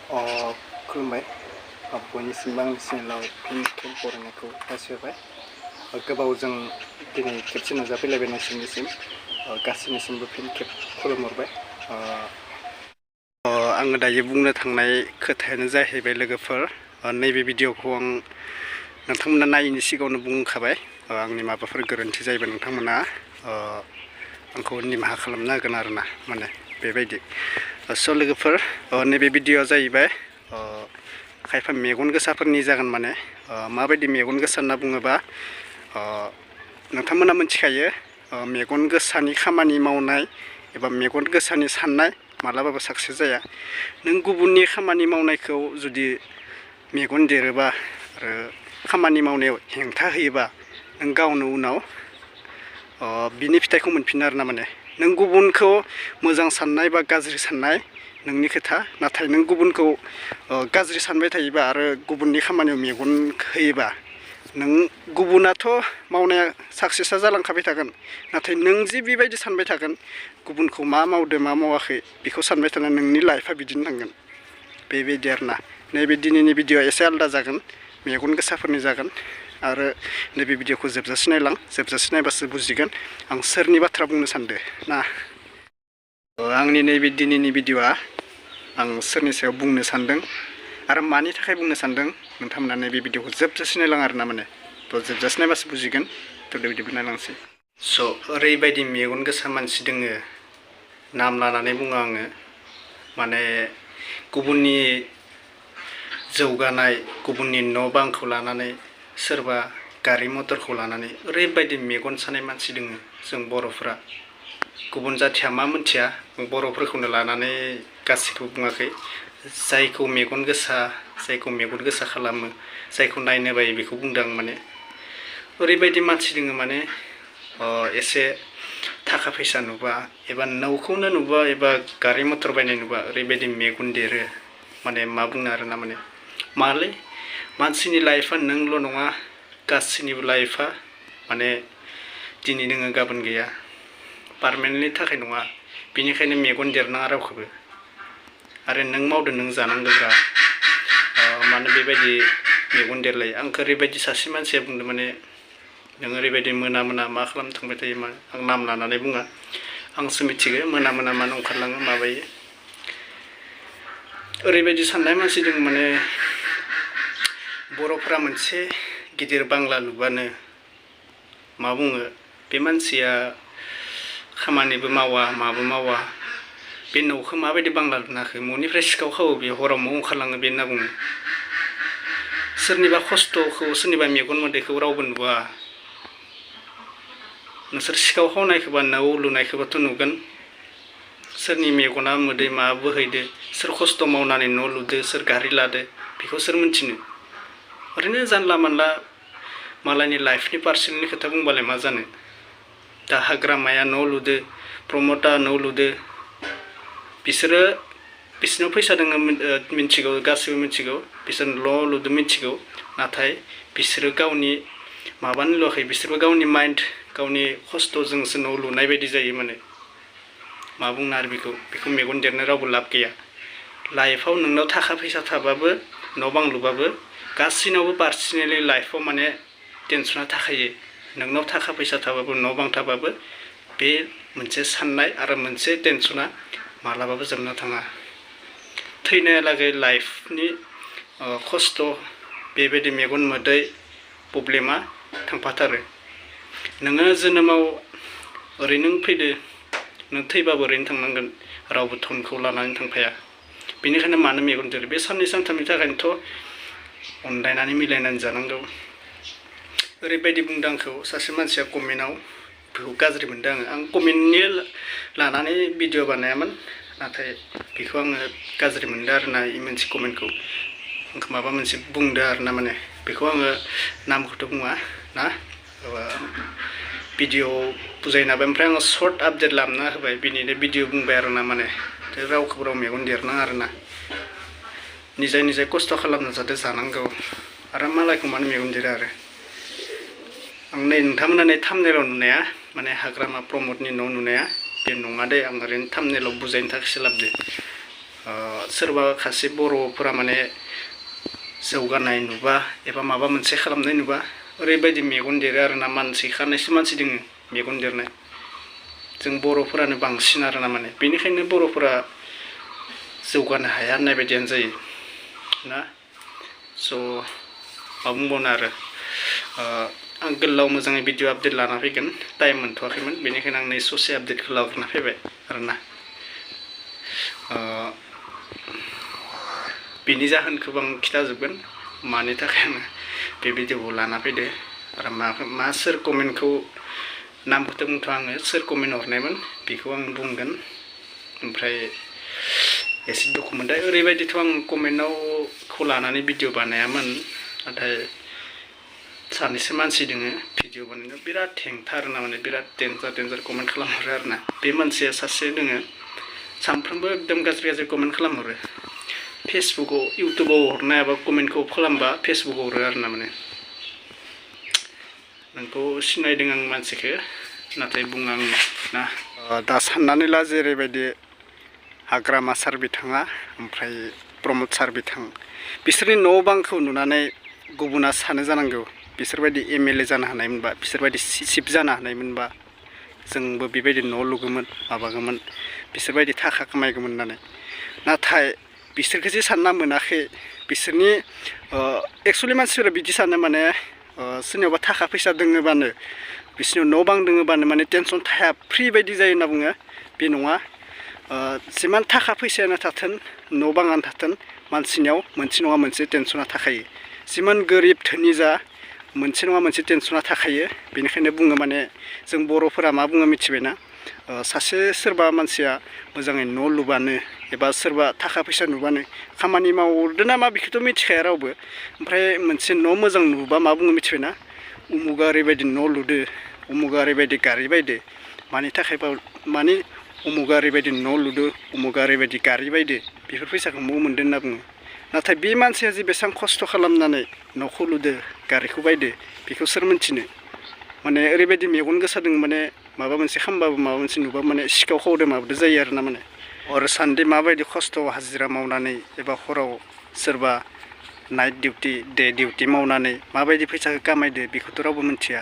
खुलुमबाय बयनिसिमबो आंनि चेनेलाव फिन खेब बरायनायखौ जासिहोबाय। गोबावजों दिनै खेबसे नुजाफैलायबाय नोंसिनिसिम गासैनिसिमबो फिन खेब खुलुमहरबाय। आङो दायो बुंनो थांनाय खोथायानो जाहैबाय लोगोफोर, नैबे भिडिअखौ आं नोंथांमोना नायैनि सिगाङावनो बुंखाबाय। आंनि माबाफोर गोरोन्थि जायोबा नोंथांमोना आंखौ निमाहा खालामनो हागोन आरोना, माने बेबायदि। स' लोगोफोर, नैबे भिडिअआ जाहैबाय खायफा मेगन गोसाफोरनि जागोन। माने माबायदि मेगन गोसा होनना बुङोबा, नोंथांमोना मिथिखायो मेगन गोसानि खामानि मावनाय एबा मेगन गोसानि साननाय मालाबाबो साक्सेस जाया। नों गुबुननि खामानि मावनायखौ जुदि मेगन देरोबा आरो खामानि मावनायाव हेंथा होयोबा, नों गावनो उनाव बिनि फिथाइखौ मोनफिनो आरोना। माने नों गुबुनखौ मोजां साननाय बा गाज्रि साननाय नोंनि खोथा, नाथाय नों गुबुनखौ गाज्रि सानबाय थायोबा आरो गुबुननि खामानियाव मेगन होयोबा, नों गुबुनाथ' मावनाया साक्सेसा जालांखाबाय थागोन, नाथाय नों जे बेबायदि सानबाय थागोन गुबुनखौ मा मावदो मा मावाखै बेखौ सानबाय थाना नोंनि लाइफआ बिदिनो थांगोन। बेबायदि आरोना। नैबे दिनैनि भिडिअआ एसे आलादा जागोन, मेगन गोसाफोरनि जागोन। आरो नैबे भिडिअखौ जोबजासे नायलां, जोबजासे नायबासो बुजिगोन आं सोरनि बाथ्रा बुंनो सानदों ना। आंनि नैबे दिनैनि भिडिअआ आं सोरनि सायाव बुंनो सानदों आरो मानि थाखाय बुंनो सानदों, नोंथांमोना नैबे भिडिअखौ जोबजासे नायलां आरोना। माने जोबजासे नायबासो बुजिगोन। बिदिबो नायलांसै। स' ओरैबायदि मेगन गोसा मानसि दोङो, नाम लानानै बुङो आङो। माने गुबुननि जौगानाय, गुबुननि न' बांखौ लानानै, सोरबा गारि मटरखौ लानानै ओरैबायदि मेगन सानाय मानसि दोङो जों बर'फ्रा। गुबुन जाथिया मा मोनथिया, बर'फोरखौनो लानानै गासैखौबो बुङाखै। जायखौ मेगन गोसा खालामो, जायखौ नायनो बायो बेखौ बुंदों आं। माने ओरैबायदि मानसि दोङो, माने एसे थाखा फैसा नुबा एबा नौखौनो नुबा एबा गारि मटर बायनाय नुबा ओरैबायदि मेगन देरो। माने मा बुंनो आरोना। माने मालै मानसिनि लाइफआ नोंल' नङा, गासैनिबो लाइफआ माने दिनै दोङो गाबोन गैया, पारमानेन्टनि थाखाय नङा। बेनिखायनो मेगन देरनाङा रावखौबो। आरो नों मावदो नों जानांगौब्रा, मानो बेबायदि मेगन देरलायो। आंखौ ओरैबायदि सासे मानसिया बुंदों, माने नों ओरैबायदि मोना मोना मा खालामनो थांबाय थायो। मा आं नाम लानानै बुङा, आंसो मिथिगो मोना मोना मानो ओंखारलाङो माबायो। ओरैबायदि साननाय मानसि दङ, माने बर'फ्रा मोनसे गिदिर बांला लुबानो मा बुङो, बे मानसिया खामानिबो मावा माबो मावा, बे न'खौ माबायदि बांला लुनो हाखो, न'निफ्राय सिखाव खावो बे, हराव न'आव ओंखारलाङो बे होनना बुङो। सोरनिबा खस्थ'खौ, सोरनिबा मेगन मोदैखौ रावबो नुवा। नोंसोर सिखाव खावनायखौबा, न' लुनायखौबाथ' नुगोन। सोरनि मेगना मोदै मा बोहैदो, सोर खस्थ' मावनानै न' लुदो, सोर गारि लादो, बेखौ सोर मिथिनो। ओरैनो जानला मानला मालायनि लाइफनि पार्सनेलनि खोथा बुंबालाय मा जानो। दा हाग्रामाया न' लुदो, प्रमदा न' लुदो, बिसोरनाव फैसा दङ मिथिगौ, गासैबो मिथिगौ। बिसोर न' लुदो मिथिगौ, नाथाय बिसोरो गावनि माबानो लुवाखै। बिसोरबो गावनि माइन्ड, गावनि खस्थ'जोंसो न' लुनाय बायदि जायो। माने मा बुंनो आरो बेखौ मेगन देरनो रावबो लाब गैया। लाइफआव नोंनाव थाखा फैसा थाबाबो, न' बां लुबाबो, गासैनावबो पार्सनेलि लाइफआव माने टेनसना थाखायो। नोंनाव थाखा फैसा थाबाबो, न' बां थाबाबो, बे मोनसे साननाय आरो मोनसे टेनसना मालाबाबो जोबनो थाङा। थैनायालागै लाइफनि खस्थ', बेबायदि मेगन मोदै प्रब्लेमा थांफाथारो। नोङो जोनोमाव ओरैनो फैदो, नों थैबाबो ओरैनो थांनांगोन, रावबो धनखौ लानानै थांफाया। बेनिखायनो मानो मेगन देरो, बे साननै सानथामनि थाखायनोथ' अनलायनानै मिलायनानै जानांगौ। ओरैबायदि बुंदों आंखौ सासे मानसिया कमेन्टआव, बेखौ गाज्रि मोनदों आं कमेन्टनि लानानै भिडिअ बानायामोन, नाथाय बेखौ आङो गाज्रि मोनदों आरोना। बे मोनसे कमेन्टखौ आंखौ माबा मोनसे बुंदों आरोना। माने बेखौ आङो नामखौथ' बुङा ना, भिडिअ बुजायना होबाय, ओमफ्राय आङो सर्ट आपडेट लाबोना होबाय, बिनिनो भिडिअ बुंबाय आरोना। माने रावखौबो राव मेगन देरनाङा आरोना, निजाय खस्थ' खालामना जाहाथे जानांगौ, आरो मालायखौ मानो मेगन देरो। आरो आं नै नोंथांमोना नै थाम्बनेलाव नुनाया, माने हाग्रामा प्रमदनि न' नुनाया बे नङा दे, आं ओरैनो थाम्बनेलाव बुजायनो थाखायसो लाबोदो। सोरबा खायसे बर'फोरा माने जौगानाय नुबा एबा माबा मोनसे खालामनाय नुबा ओरैबायदि मेगन देरो आरोना मानसि खानैसो मानसि दोङो मेगन देरनाय जों बर'फोरानो बांसिन आरोना माने बेनिखायनो बर'फोरा जौगानो हाया होननाय बायदियानो जायो ना स' मा बुंबावनो आरो आं गोलाव मोजाङै भिडिअ आपडेट लाना फैगोन टाइम मोनथ'वाखैमोन बेनिखायनो आं नै ससे आपडेटखौ लाग्रोना फैबाय आरोना बेनि जाहोनखौबो आं खिथाजोबगोन मानि थाखाय आङो बे भिडिअखौ लाना फैदो आरो मा सोर कमेन्टखौ नामखौथ' बुंथ' आङो सोर कमेन्ट हरनायमोन बेखौ आं बुंगोन ओमफ्राय एसे दुखु मोनदों ओरैबायदिथ' आं कमेन्टखौ लानानै भिडिअ बानायामोन नाथाय सानैसो मानसि दोङो भिडिअ बानायनायाव बिराद हेंथा आरोना माने बिराद डेन्जार कमेन्ट खालामहरो आरोना बे मानसिया सासे दोङो सानफ्रोमबो एकदम गाज्रि कमेन्ट खालामहरो फेसबुकाव इउटुबाव हरनो हायाबा कमेन्टखौ खालामबा फेसबुकाव हरो आरोना माने नोंखौ सिनायदों आं मानसिखौ नाथाय बुङा आं ना दा साननानै ला जेरैबायदि हाग्रामा सार बिथाङा ओमफ्राय प्रमद सार बिथां बिसोरनि न' बांखौ नुनानै गुबुना सानो जानांगौ बिसोरबायदि एमएलए जानो हानायमोनबा बिसोरबायदि चिफ जानो हानायमोनबा जोंबो बेबायदि न' लुगौमोन माबागौमोन बिसोरबायदि थाखा खामायगौमोन होननानै नाथाय बिसोरखौ जे सानना मोनाखै बिसोरनि एक्सुवेलि मानसिफोरा बिदि सानो माने सोरनियावबा थाखा फैसा दोङोबानो बिसोरनियाव न' बां दोङोबानो माने टेनसन थाया फ्रि बायदि जायो होनना बुङो बे नङा जिमान थाखा फैसायानो थाथों न' बाङानो थाथों मानसिनियाव मोनसे नङा मोनसे टेनसना थाखायो जिमान गोरिब धोनि जा मोनसे नङा मोनसे टेनसना थाखायो बेनिखायनो बुङो माने जों बर'फोरा मा बुङो मिथिबायना सासे सोरबा मानसिया मोजाङै न' लुबानो एबा सोरबा थाखा फैसा नुबानो खामानि मावदो ना मा बेखौथ' मिथिखाया रावबो ओमफ्राय मोनसे न' मोजां नुबा मा बुङो मिथिबायना उमुगा ओरैबायदि न' लुदो उमुगा ओरैबायदि गारि बायदो मानि थाखायबा मानि उमुगा ओरैबायदि न' लुदो उमुगा ओरैबायदि गारि बायदो बेफोर फैसाखौ मौ मोन्दो होनना बुङो नाथाय बे मानसिया जे बेसेबां खस्थ' खालामनानै न'खौ लुदो गारिखौ बायदो बेखौ सोर मिन्थिनो माने ओरैबायदि मेगन गोसा दङ माने माबा मोनसे खालामबाबो माबा मोनसे नुबा माने सिखाव खावदो माबदो जायो आरोना माने हर सानदे माबायदि खस्थ' हाजिरा मावनानै एबा हराव सोरबा नाइट डिउटि डे डिउटि मावनानै माबायदि फैसाखौ खामायदो बेखौथ' रावबो मिथिया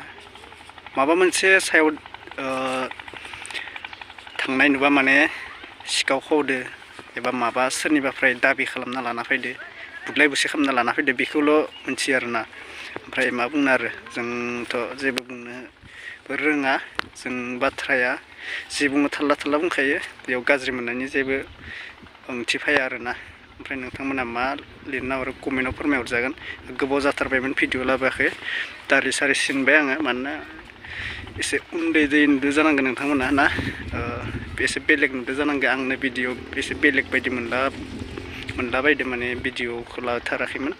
माबा मोनसे सायाव थांनाय नुबा माने सिखाव खावदो एबा माबा सोरनिबाफ्राय दाबि खालामना लाना फैदो बुदलाय बुसि खालामना लाना फैदो बेखौल' मिथियो आरोना ओमफ्राय मा बुंनो आरो जोंथ' जेबो बुंनोबो रोङा जों बाथ्राया जि बुङो थाल्ला बुंखायो बेयाव गाज्रि मोननायनि जेबो ओंथि फैया आरोना ओमफ्राय नोंथांमोना मा लिरना हरो कमेन्टआव फोरमायहरजागोन गोबाव जाथारबायमोन भिडिअ लाबोयाखै दारि सारि सिनबाय आङो मानोना एसे उन्दै नुदो जानांगोन नोंथांमोना ना एसे बेलेग नुदो जानांगोन आंनो भिडिअ एसे बेलेग बायदि मोनला बायदो माने भिडिअखौ लाथाराखैमोन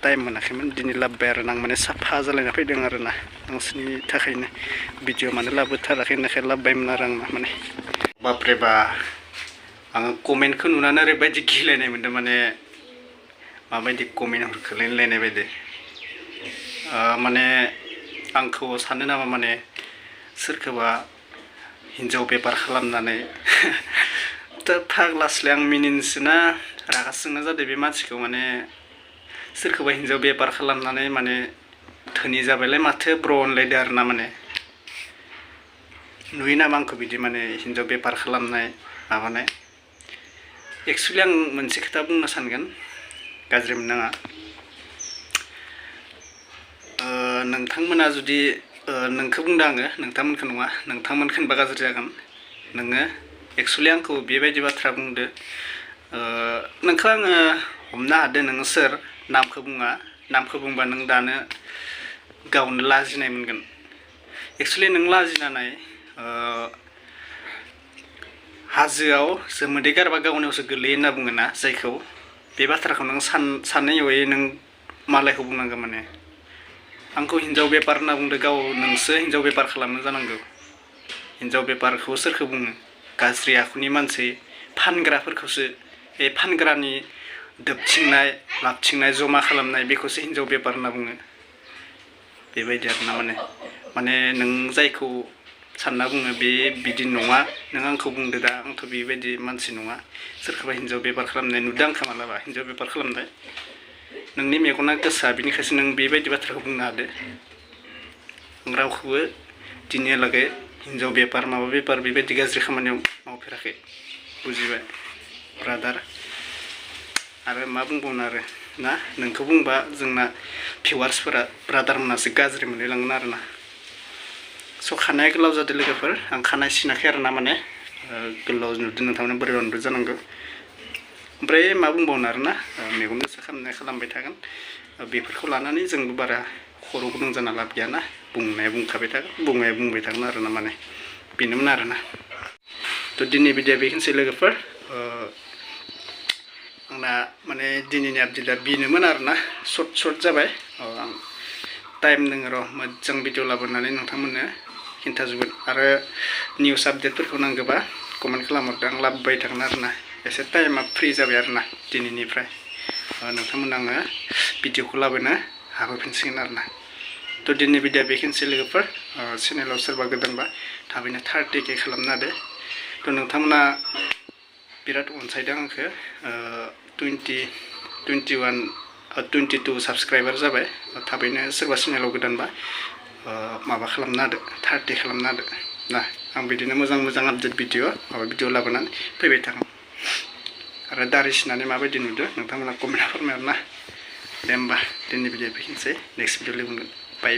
टाइम मोनाखैमोन दिनै लाबोबाय आरो आं माने साफा जालायना फैदों आरोना नोंसोरनि थाखायनो भिडिअ माने लाबोथाराखै होननायखाय लाबोबायमोन आरो आं माने बापरे बा आङो कमेन्टखौ नुनानै ओरैबायदि गिलायनाय मोन्दों माने माबायदि कमेन्ट हरखोलायलायनाय बायदि माने आंखौ सानो नामा माने सोरखौबा हिन्जाव बेपार खालामनानै फाग्लासलाय आं मिनिनोसोना रागा जोंना जादों बे मानसिखौ माने सोरखौबा हिन्जाव बेपार खालामनानै माने धोनि जाबायलाय माथो ब्र होनलायदो आरोना माने नुयो नामा आंखौ बिदि माने हिन्जाव बेपार खालामनाय माबानाय एक्सुवेलि आं मोनसे खोथा बुंनो सानगोन गाज्रि मोननाङा नोंथांमोना जुदि नोंखौ बुंदों आङो नोंथांमोनखौ नङा नोंथांमोनखौ होनबा गाज्रि जागोन नोङो एक्सुवेलि आंखौ बेबायदि बाथ्रा बुंदो नोंखौ आङो हमनो हादों नोङो सोर नामखौ बुङा नामखौ बुंबा नों दानो गावनो लाजिनाय मोनगोन एक्सुवेलि नों लाजिनानै हाजोआव जोमोदै गारबा गावनियावसो गोलैयो होनना बुङो ना जायखौ बे बाथ्राखौ नों साननाय हयै नों मालायखौ बुंनांगौ माने आंखौ हिन्जाव बेपार होनना बुंदो गाव नोंसो हिन्जाव बेपार खालामनो जानांगौ हिन्जाव बेपारखौ सोरखौ बुङो गाज्रि आखुनि मानसि फानग्राफोरखौसो बे फानग्रानि दोबथिंनाय लाबथिंनाय जमा खालामनाय बेखौसो हिन्जाव बेपार होनना बुङो बेबायदि आरोना माने नों जायखौ सानना बुङो बे बिदि नङा नों आंखौ बुंदो दा आंथ' बेबायदि मानसि नङा सोरखौबा हिन्जाव बेफार खालामनाय नुदों आंखौ मालाबा हिन्जाव बेफार खालामनाय नोंनि मेगना गोसा बिनिखायसो नों बेबायदि बाथ्राखौ बुंनो हादो आं रावखौबो दिनैहालागै हिन्जाव बेफार माबा बेफार बेबायदि गाज्रि खामानियाव मावफेराखै बुजिबाय ब्रादार आरो मा बुंबावनो आरो ना नोंखौ बुंबा जोंना भिवार्सफोरा ब्रादारमोनासो गाज्रि मोनलायलांगोन आरोना स' खानाया गोलाव जादों लोगोफोर आं खानाय सिनाखै आरोना माने गोलाव नुदों नोंथांमोना बोरैबा नुदों जानांगौ ओमफ्राय मा बुंबावनो आरोना मेगन गोसा खालामबाय थागोन बेफोरखौ लानानै जोंबो बारा खर' गुदुं जाना लाब गैयाना बुंनाया बुंखाबाय थागोन बुंबाय थागोन आरोना माने बेनोमोन आरोना थ' दिनै भिडिअ बेखिनिसै लोगोफोर आंना माने दिनैनि आपडेटआ बेनोमोन आरोना सर्ट जाबाय आं टाइम दङ र' मोजां भिडिअ लाबोनानै नोंथांमोननो खिन्थाजोबगोन आरो निउस आपडेटफोरखौ नांगौबा कमेन्ट खालामहरदो आं लाबोबाय थागोन आरोना एसे टाइमा फ्रि जाबाय आरोना दिनैनिफ्राय नोंथांमोन आङो भिडिअखौ लाबोनो हाबोफिनसिगोन आरोना थ' दिनै भिडिअ बेखिनिसै लोगोफोर चेनेलाव सोरबा गोदानबा थाबैनो 30K खालामना होदो थ' नोंथांमोना बिराद अनसायदों आंखौ 22 साबस्क्राइबार जाबाय थाबैनो सोरबा चेनेलाव गोदानबा माबा खालामना होदो 30 खालामना होदो ना आं बिदिनो मोजां आपडेट भिडिअ लाबोनानै फैबाय थागोन आरो दारि सिनानै माबायदि नुदों नोंथांमोना कमेन्टआव फोरमायहरना दे होमबा दिनै भिडिअ बेखिनिसै नेक्स्ट भिडिअ लोगो मोनगोन बाय